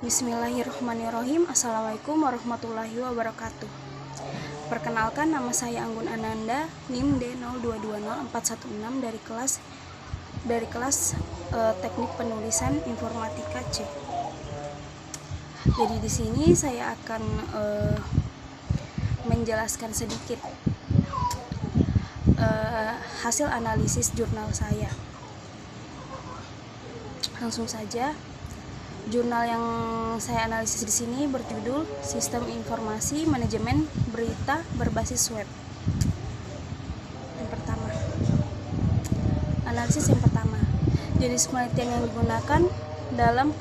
Bismillahirrahmanirrahim. Assalamualaikum warahmatullahi wabarakatuh. Perkenalkan, nama saya Anggun Ananda, NIM D0220416 dari kelas Teknik Penulisan Informatika C. Jadi di sini saya akan menjelaskan sedikit hasil analisis jurnal saya. Langsung saja. Jurnal yang saya analisis di sini berjudul Sistem Informasi Manajemen Berita Berbasis Web. Yang pertama, analisis yang pertama. Jenis penelitian yang digunakan dalam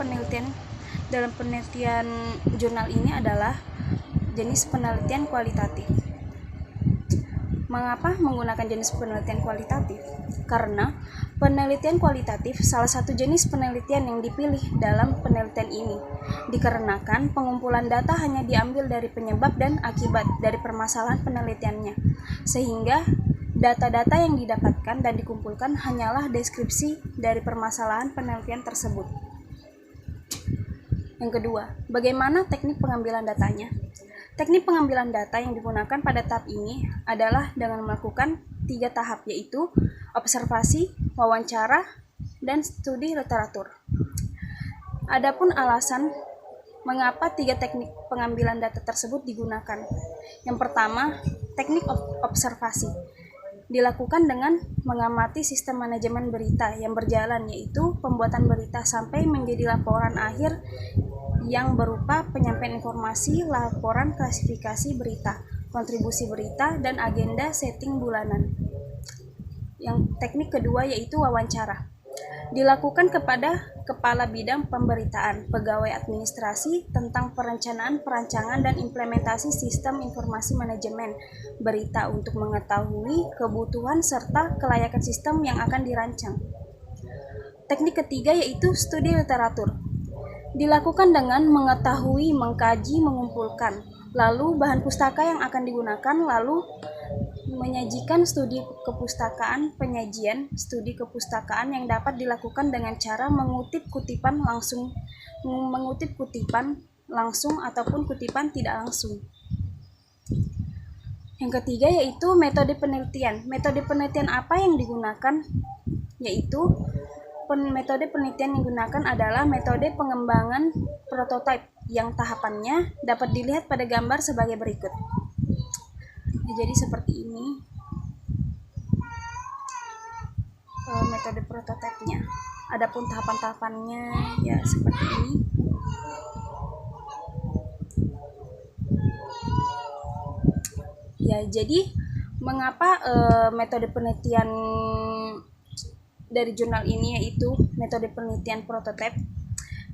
penelitian jurnal ini adalah jenis penelitian kualitatif. Mengapa menggunakan jenis penelitian kualitatif? Karena penelitian kualitatif salah satu jenis penelitian yang dipilih dalam penelitian ini, dikarenakan pengumpulan data hanya diambil dari penyebab dan akibat dari permasalahan penelitiannya, sehingga data-data yang didapatkan dan dikumpulkan hanyalah deskripsi dari permasalahan penelitian tersebut. Yang kedua, bagaimana teknik pengambilan datanya? Teknik pengambilan data yang digunakan pada tahap ini adalah dengan melakukan 3 tahap, yaitu observasi, wawancara, dan studi literatur. Adapun alasan mengapa 3 teknik pengambilan data tersebut digunakan. Yang pertama, teknik observasi dilakukan dengan mengamati sistem manajemen berita yang berjalan, yaitu pembuatan berita sampai menjadi laporan akhir yang berupa penyampaian informasi, laporan klasifikasi berita, kontribusi berita, dan agenda setting bulanan. Yang teknik kedua yaitu wawancara. Dilakukan kepada kepala bidang pemberitaan, pegawai administrasi tentang perencanaan, perancangan, dan implementasi sistem informasi manajemen berita untuk mengetahui kebutuhan serta kelayakan sistem yang akan dirancang. Teknik ketiga yaitu studi literatur. Dilakukan dengan mengetahui, mengkaji, mengumpulkan, lalu bahan pustaka yang akan digunakan, lalu menyajikan studi kepustakaan, penyajian studi kepustakaan yang dapat dilakukan dengan cara mengutip kutipan langsung ataupun kutipan tidak langsung. Yang ketiga yaitu metode penelitian. Metode penelitian apa yang digunakan? Yaitu metode penelitian yang digunakan adalah metode pengembangan prototipe yang tahapannya dapat dilihat pada gambar sebagai berikut. Jadi seperti ini metode prototipenya. Adapun tahapan-tahapannya ya seperti ini. Ya, jadi mengapa metode penelitian dari jurnal ini yaitu metode penelitian prototipe.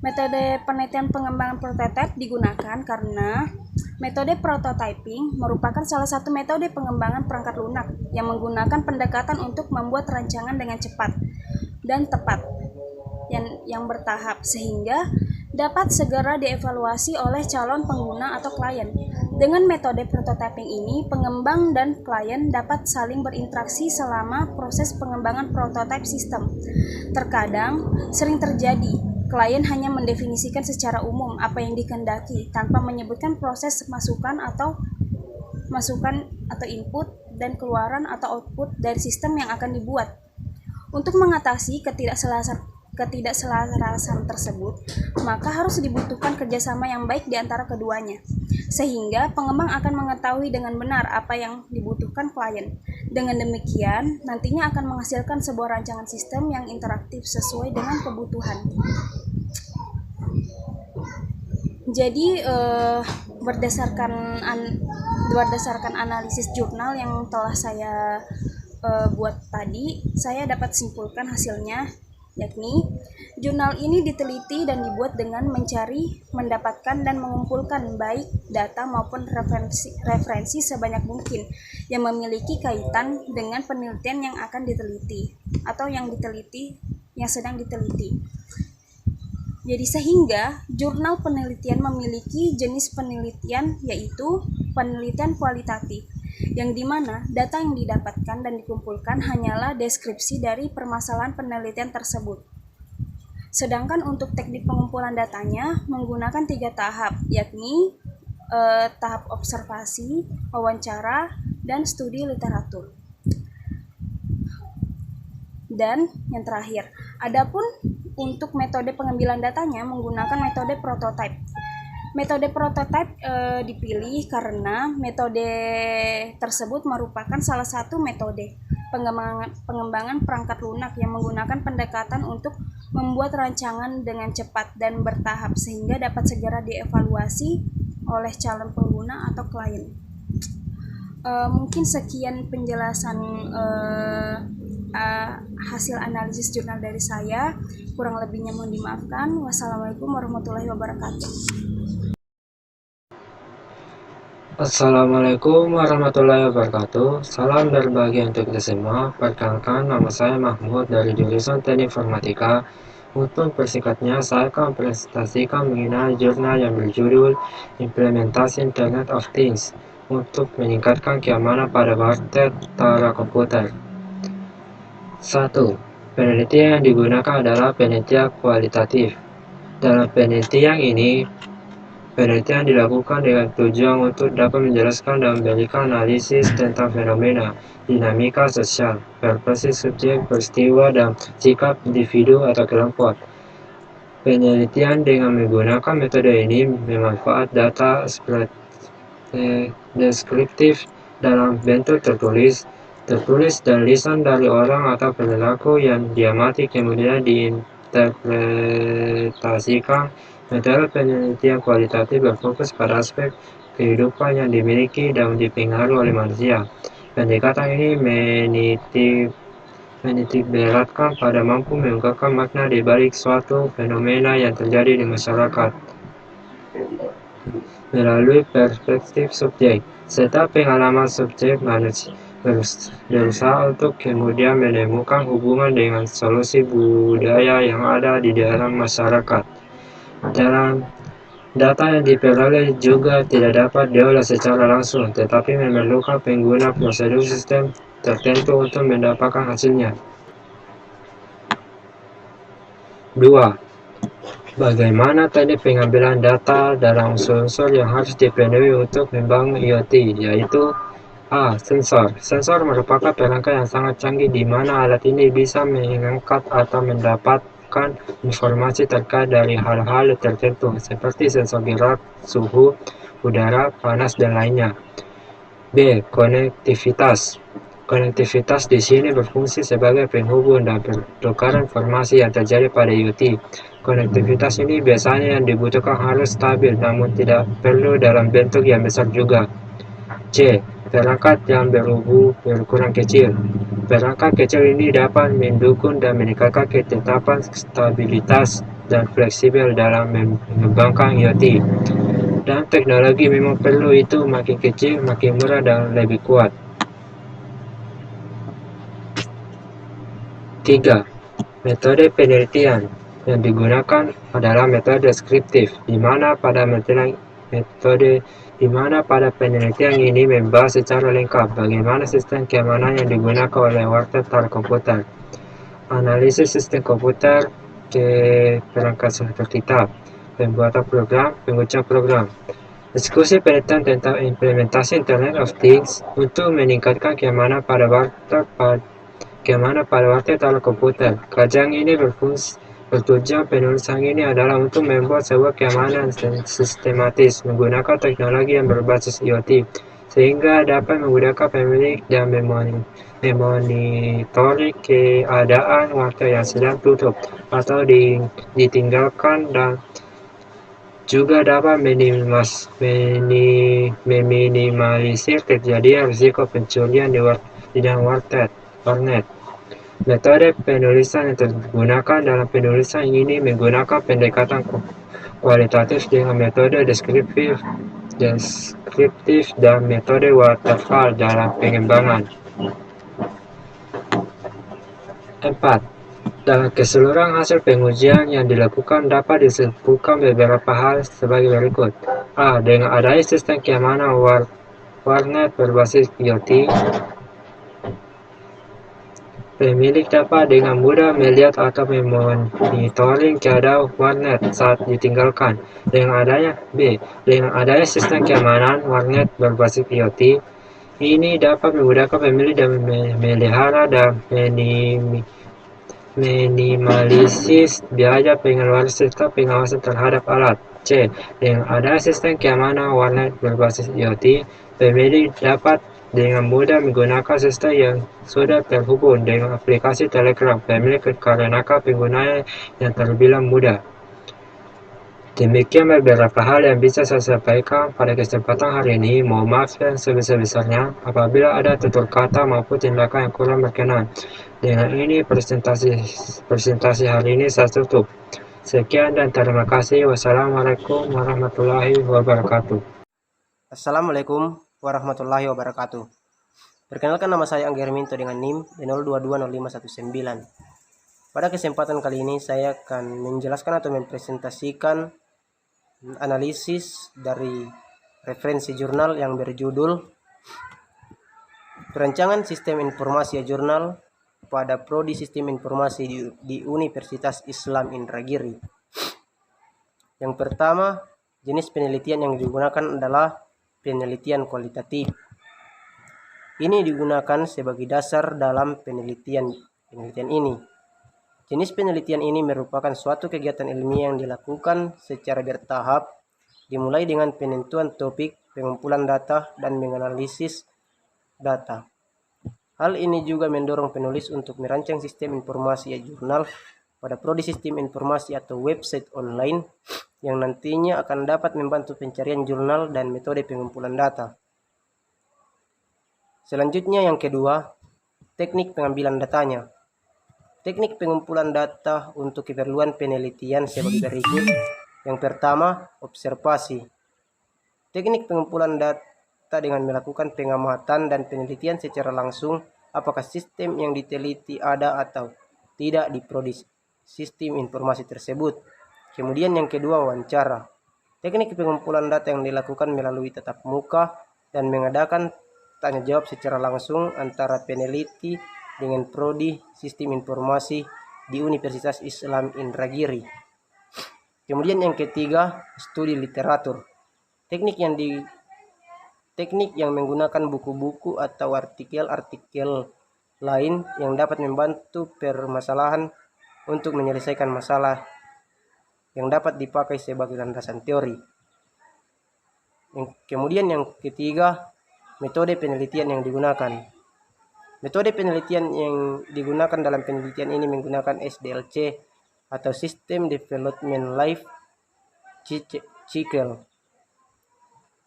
Metode penelitian pengembangan prototipe digunakan karena metode prototyping merupakan salah satu metode pengembangan perangkat lunak yang menggunakan pendekatan untuk membuat rancangan dengan cepat dan tepat yang bertahap sehingga dapat segera dievaluasi oleh calon pengguna atau klien. Dengan metode prototyping ini, pengembang dan klien dapat saling berinteraksi selama proses pengembangan prototipe sistem. Terkadang sering terjadi klien hanya mendefinisikan secara umum apa yang dikehendaki tanpa menyebutkan proses masukan atau input dan keluaran atau output dari sistem yang akan dibuat. Untuk mengatasi ketidakselarasan tersebut, maka harus dibutuhkan kerjasama yang baik di antara keduanya, sehingga pengembang akan mengetahui dengan benar apa yang dibutuhkan klien. Dengan demikian, nantinya akan menghasilkan sebuah rancangan sistem yang interaktif sesuai dengan kebutuhan. Jadi berdasarkan analisis jurnal yang telah saya buat tadi, saya dapat simpulkan hasilnya, yakni jurnal ini diteliti dan dibuat dengan mencari, mendapatkan, dan mengumpulkan baik data maupun referensi sebanyak mungkin yang memiliki kaitan dengan penelitian yang akan diteliti atau yang sedang diteliti. Jadi sehingga jurnal penelitian memiliki jenis penelitian yaitu penelitian kualitatif, yang dimana data yang didapatkan dan dikumpulkan hanyalah deskripsi dari permasalahan penelitian tersebut. Sedangkan untuk teknik pengumpulan datanya menggunakan 3 tahap, yakni tahap observasi, wawancara, dan studi literatur. Dan yang terakhir, adapun untuk metode pengambilan datanya menggunakan metode prototype. Metode prototype dipilih karena metode tersebut merupakan salah satu metode pengembangan perangkat lunak yang menggunakan pendekatan untuk membuat rancangan dengan cepat dan bertahap sehingga dapat segera dievaluasi oleh calon pengguna atau klien. Mungkin sekian penjelasan hasil analisis jurnal dari saya. Kurang lebihnya mohon dimaafkan. Wassalamualaikum warahmatullahi wabarakatuh. Assalamualaikum warahmatullahi wabarakatuh. Salam berbagi untuk kita semua. Perkenalkan, nama saya Mahmud dari jurusan Teknik Informatika. Untuk persingkatnya, saya akan presentasikan mengenai jurnal yang berjudul Implementasi Internet of Things untuk meningkatkan keamanan pada wartet tara komputer. 1. Penelitian yang digunakan adalah penelitian kualitatif. Dalam penelitian ini, penelitian dilakukan dengan tujuan untuk dapat menjelaskan dan memberikan analisis tentang fenomena, dinamika sosial, persepsi subjek, peristiwa, dan sikap individu atau kelompok. Penelitian dengan menggunakan metode ini memanfaatkan data deskriptif dalam bentuk tertulis dan lisan dari orang atau perilaku yang diamati kemudian diinterpretasikan. Metode penelitian kualitatif berfokus pada aspek kehidupan yang dimiliki dan dipengaruhi oleh manusia. Pendekatan ini menitikberatkan pada mampu mengungkapkan makna di balik suatu fenomena yang terjadi di masyarakat melalui perspektif subjek, serta pengalaman subjek manusia berusaha untuk kemudian menemukan hubungan dengan solusi budaya yang ada di dalam masyarakat. Dalam data yang diperoleh juga tidak dapat diolah secara langsung, tetapi memerlukan pengguna prosedur sistem tertentu untuk mendapatkan hasilnya. 2. Bagaimana teknik pengambilan data dalam unsur-unsur yang harus dipenuhi untuk membangun IoT, yaitu A. Sensor. Sensor merupakan perangkat yang sangat canggih di mana alat ini bisa mengangkat atau mendapatkan informasi terkait dari hal-hal tertentu seperti sensor gerak, suhu, udara, panas, dan lainnya. B. Konektivitas. Konektivitas di sini berfungsi sebagai penghubung dan pertukaran informasi yang terjadi pada IoT. Konektivitas ini biasanya yang dibutuhkan harus stabil, namun tidak perlu dalam bentuk yang besar juga. C. Perangkat yang berukuran kecil. Perangkat kecil ini dapat mendukung dan meningkatkan ketetapan, stabilitas, dan fleksibel dalam mengembangkan IoT. Dan teknologi memang perlu itu makin kecil, makin murah, dan lebih kuat. 3. Metode penelitian yang digunakan adalah metode deskriptif, di mana pada penelitian ini membahas secara lengkap bagaimana sistem keamanan yang digunakan oleh wartet tara komputer, analisis sistem komputer ke perangkat seperti tab, pembuatan program, pengujian program, diskusi penelitian tentang implementasi Internet of Things untuk meningkatkan keamanan pada wartet tara komputer. Kajian ini bertujuan penulisan ini adalah untuk membuat sebuah keamanan sistematis menggunakan teknologi yang berbasis IoT, sehingga dapat memudahkan pemilik dan memonitori keadaan wartet yang sedang tutup atau ditinggalkan, dan juga dapat meminimalisir terjadinya risiko pencurian di dalam warnet. Metode penulisan yang digunakan dalam penulisan ini menggunakan pendekatan kualitatif dengan metode deskriptif dan metode waterfall dalam pengembangan. 4. Dalam keseluruhan hasil pengujian yang dilakukan dapat disimpulkan beberapa hal sebagai berikut. A. Dengan adanya sistem keamanan warnet berbasis IoT, Pemilik dapat dengan mudah melihat atau memonitoring keadaan warnet saat ditinggalkan. Dengan adanya sistem keamanan warnet berbasis IoT, ini dapat memudahkan pemilik dan memelihara dan minimalisir biaya pengeluaran serta pengawasan terhadap alat. C. Dengan adanya sistem keamanan warnet berbasis IoT, pemilik dapat dengan mudah menggunakan sistem yang sudah terhubung dengan aplikasi Telegram pemilik karena penggunaan yang terbilang mudah. Demikian beberapa hal yang bisa saya sampaikan pada kesempatan hari ini. Mohon maaf yang sebesar-besarnya apabila ada tutur kata maupun tindakan yang kurang berkenan. Dengan ini presentasi hari ini saya tutup. Sekian dan terima kasih. Wassalamualaikum warahmatullahi wabarakatuh. Assalamualaikum warahmatullahi wabarakatuh. Perkenalkan, nama saya Angger Minto dengan NIM 02205119. Pada kesempatan kali ini saya akan menjelaskan atau mempresentasikan analisis dari referensi jurnal yang berjudul Perancangan Sistem Informasi Jurnal pada Prodi Sistem Informasi di Universitas Islam Indragiri. Yang pertama, jenis penelitian yang digunakan adalah penelitian kualitatif. Ini digunakan sebagai dasar dalam penelitian ini. Jenis penelitian ini merupakan suatu kegiatan ilmiah yang dilakukan secara bertahap, dimulai dengan penentuan topik, pengumpulan data, dan menganalisis data. Hal ini juga mendorong penulis untuk merancang sistem informasi jurnal pada prodi sistem informasi atau website online yang nantinya akan dapat membantu pencarian jurnal dan metode pengumpulan data. Selanjutnya yang kedua, teknik pengambilan datanya. Teknik pengumpulan data untuk keperluan penelitian sebagai berikut. Yang pertama, observasi. Teknik pengumpulan data dengan melakukan pengamatan dan penelitian secara langsung apakah sistem yang diteliti ada atau tidak di prodi sistem informasi tersebut. Kemudian yang kedua, wawancara. Teknik pengumpulan data yang dilakukan melalui tatap muka dan mengadakan tanya jawab secara langsung antara peneliti dengan prodi sistem informasi di Universitas Islam Indragiri. Kemudian yang ketiga, studi literatur. Teknik yang menggunakan buku-buku atau artikel-artikel lain yang dapat membantu permasalahan untuk menyelesaikan masalah yang dapat dipakai sebagai landasan teori. Kemudian yang ketiga, metode penelitian yang digunakan. Metode penelitian yang digunakan dalam penelitian ini menggunakan SDLC atau System Development Life Cycle.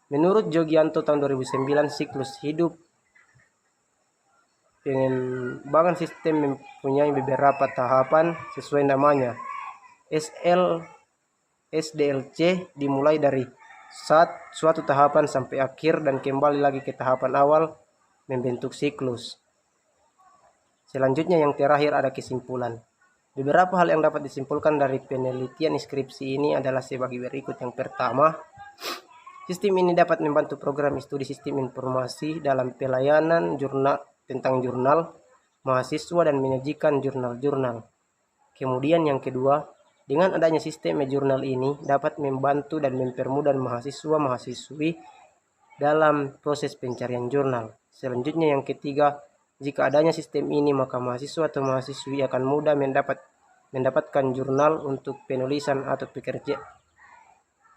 Menurut Jogianto tahun 2009, siklus hidup pengembangan sistem mempunyai beberapa tahapan sesuai namanya. SDLC dimulai dari suatu tahapan sampai akhir dan kembali lagi ke tahapan awal membentuk siklus. Selanjutnya yang terakhir ada kesimpulan. Beberapa hal yang dapat disimpulkan dari penelitian skripsi ini adalah sebagai berikut. Yang pertama, sistem ini dapat membantu program studi sistem informasi dalam pelayanan jurnal mahasiswa dan menyajikan jurnal-jurnal. Kemudian yang kedua, dengan adanya sistem jurnal ini dapat membantu dan mempermudah mahasiswa-mahasiswi dalam proses pencarian jurnal. Selanjutnya yang ketiga, jika adanya sistem ini maka mahasiswa atau mahasiswi akan mudah mendapatkan jurnal untuk penulisan atau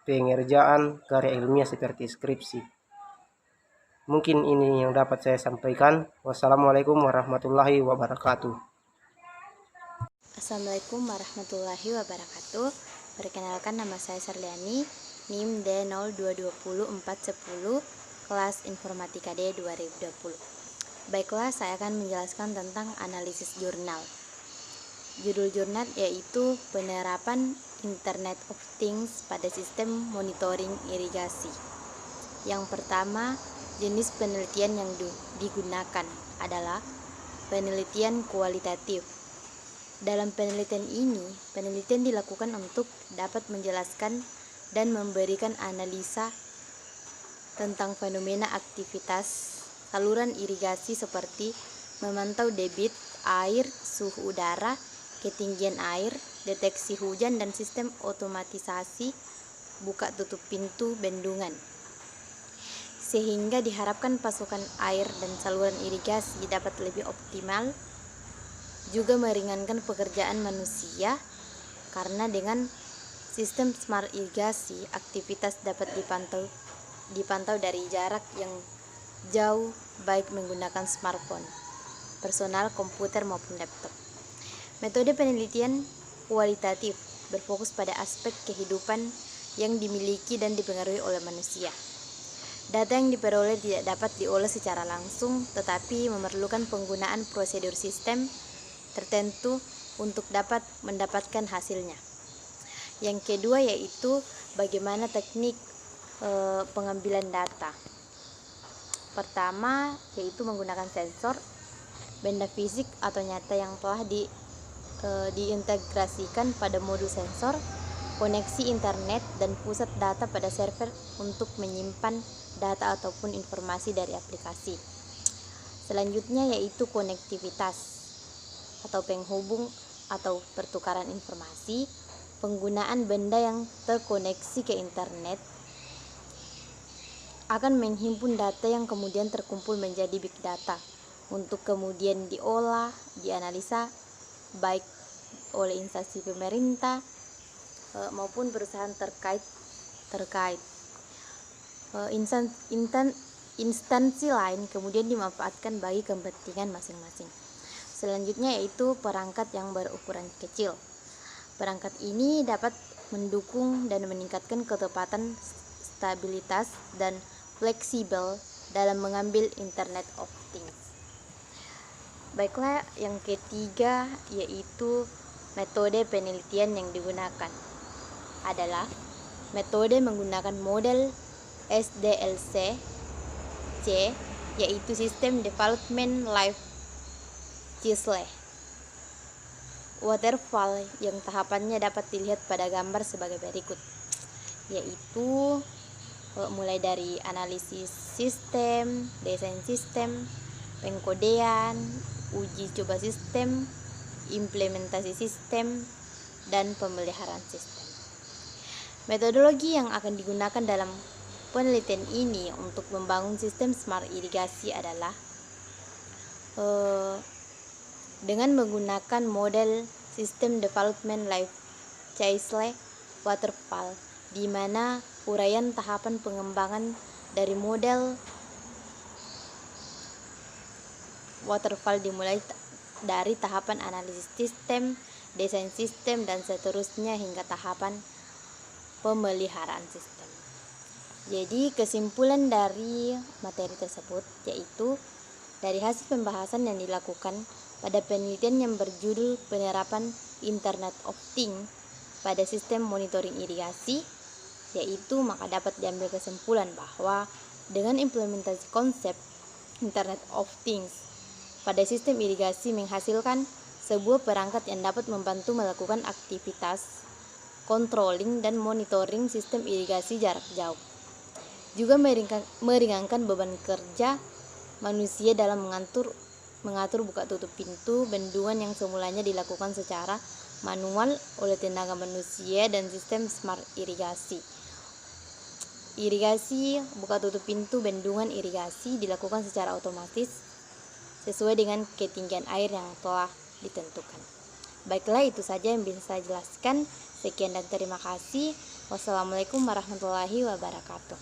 pengerjaan karya ilmiah seperti skripsi. Mungkin ini yang dapat saya sampaikan. Wassalamualaikum warahmatullahi wabarakatuh. Assalamualaikum warahmatullahi wabarakatuh. Perkenalkan, nama saya Sarliani, NIM D02204110, kelas Informatika D 2020. Baiklah, saya akan menjelaskan tentang analisis jurnal. Judul jurnal yaitu penerapan Internet of Things pada sistem monitoring irigasi. Yang pertama, jenis penelitian yang digunakan adalah penelitian kualitatif. Dalam penelitian ini, penelitian dilakukan untuk dapat menjelaskan dan memberikan analisa tentang fenomena aktivitas saluran irigasi seperti memantau debit air, suhu udara, ketinggian air, deteksi hujan, dan sistem otomatisasi buka tutup pintu bendungan. Sehingga diharapkan pasokan air dan saluran irigasi dapat lebih optimal, juga meringankan pekerjaan manusia karena dengan sistem smart irigasi aktivitas dapat dipantau dari jarak yang jauh, baik menggunakan smartphone, personal komputer maupun laptop. Metode penelitian kualitatif berfokus pada aspek kehidupan yang dimiliki dan dipengaruhi oleh manusia. Data yang diperoleh tidak dapat diolah secara langsung, tetapi memerlukan penggunaan prosedur sistem tertentu untuk dapat mendapatkan hasilnya. Yang kedua yaitu bagaimana teknik pengambilan data. Pertama yaitu menggunakan sensor, benda fisik atau nyata yang telah diintegrasikan pada modul sensor, koneksi internet, dan pusat data pada server untuk menyimpan data ataupun informasi dari aplikasi. Selanjutnya yaitu konektivitas atau penghubung atau pertukaran informasi, penggunaan benda yang terkoneksi ke internet akan menghimpun data yang kemudian terkumpul menjadi big data untuk kemudian diolah, dianalisa baik oleh instansi pemerintah maupun perusahaan terkait. Instansi lain kemudian dimanfaatkan bagi kepentingan masing-masing. Selanjutnya yaitu perangkat yang berukuran kecil. Perangkat ini dapat mendukung dan meningkatkan ketepatan, stabilitas, dan fleksibel dalam mengambil Internet of Things. Baiklah, yang ketiga yaitu metode penelitian yang digunakan adalah metode menggunakan model SDLC C, yaitu System Development Life Cycle Waterfall, yang tahapannya dapat dilihat pada gambar sebagai berikut, yaitu mulai dari analisis sistem, desain sistem, pengkodean, uji coba sistem, implementasi sistem, dan pemeliharaan sistem. Metodologi yang akan digunakan dalam penelitian ini untuk membangun sistem smart irigasi adalah dengan menggunakan model System Development Life Cycle Waterfall, di mana uraian tahapan pengembangan dari model waterfall dimulai dari tahapan analisis sistem, desain sistem, dan seterusnya hingga tahapan pemeliharaan sistem. Jadi kesimpulan dari materi tersebut yaitu dari hasil pembahasan yang dilakukan pada penelitian yang berjudul penerapan Internet of Things pada sistem monitoring irigasi, yaitu maka dapat diambil kesimpulan bahwa dengan implementasi konsep Internet of Things pada sistem irigasi menghasilkan sebuah perangkat yang dapat membantu melakukan aktivitas controlling dan monitoring sistem irigasi jarak jauh. Juga meringankan beban kerja manusia dalam mengatur buka tutup pintu bendungan yang semulanya dilakukan secara manual oleh tenaga manusia dan sistem smart irigasi. Irigasi buka tutup pintu bendungan irigasi dilakukan secara otomatis sesuai dengan ketinggian air yang telah ditentukan. Baiklah, itu saja yang bisa saya jelaskan. Sekian dan terima kasih. Wassalamualaikum warahmatullahi wabarakatuh.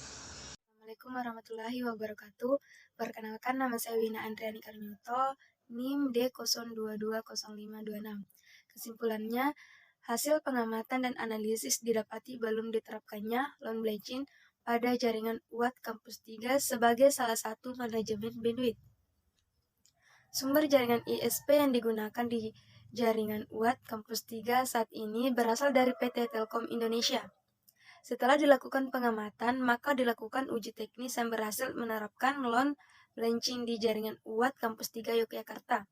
Assalamualaikum warahmatullahi wabarakatuh. Perkenalkan, nama saya Wina Andriani Karnyoto, NIM D022056. Kesimpulannya, hasil pengamatan dan analisis didapati belum diterapkannya lone branching pada jaringan UAT Kampus 3 sebagai salah satu manajemen bandwidth. Sumber jaringan ISP yang digunakan di jaringan UAT Kampus 3 saat ini berasal dari PT Telkom Indonesia. Setelah dilakukan pengamatan, maka dilakukan uji teknis yang berhasil menerapkan lone branching di jaringan UAT Kampus 3 Yogyakarta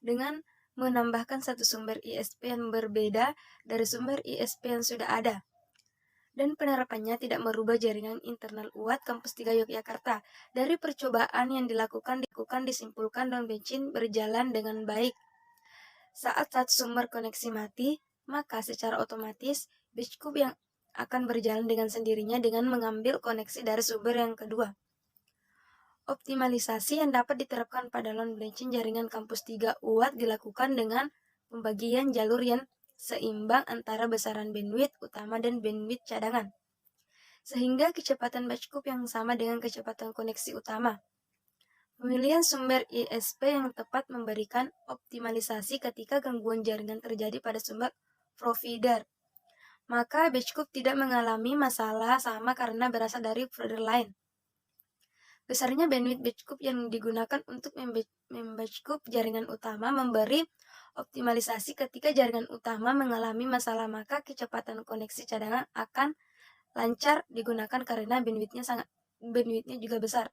dengan menambahkan satu sumber ISP yang berbeda dari sumber ISP yang sudah ada. dan penerapannya tidak merubah jaringan internal UAT Kampus 3 Yogyakarta. Dari percobaan yang dilakukan disimpulkan downbenching berjalan dengan baik. Saat satu sumber koneksi mati, maka secara otomatis batchkub yang akan berjalan dengan sendirinya dengan mengambil koneksi dari sumber yang kedua. Optimalisasi yang dapat diterapkan pada load balancing jaringan kampus 3 UAT dilakukan dengan pembagian jalur yang seimbang antara besaran bandwidth utama dan bandwidth cadangan, sehingga kecepatan batchkub yang sama dengan kecepatan koneksi utama. Pemilihan sumber ISP yang tepat memberikan optimalisasi ketika gangguan jaringan terjadi pada sumber provider. Maka batchkub tidak mengalami masalah sama karena berasal dari provider lain. Besarnya bandwidth batchkub yang digunakan untuk membatchkub jaringan utama memberi optimalisasi ketika jaringan utama mengalami masalah, maka kecepatan koneksi cadangan akan lancar digunakan karena bandwidthnya juga besar.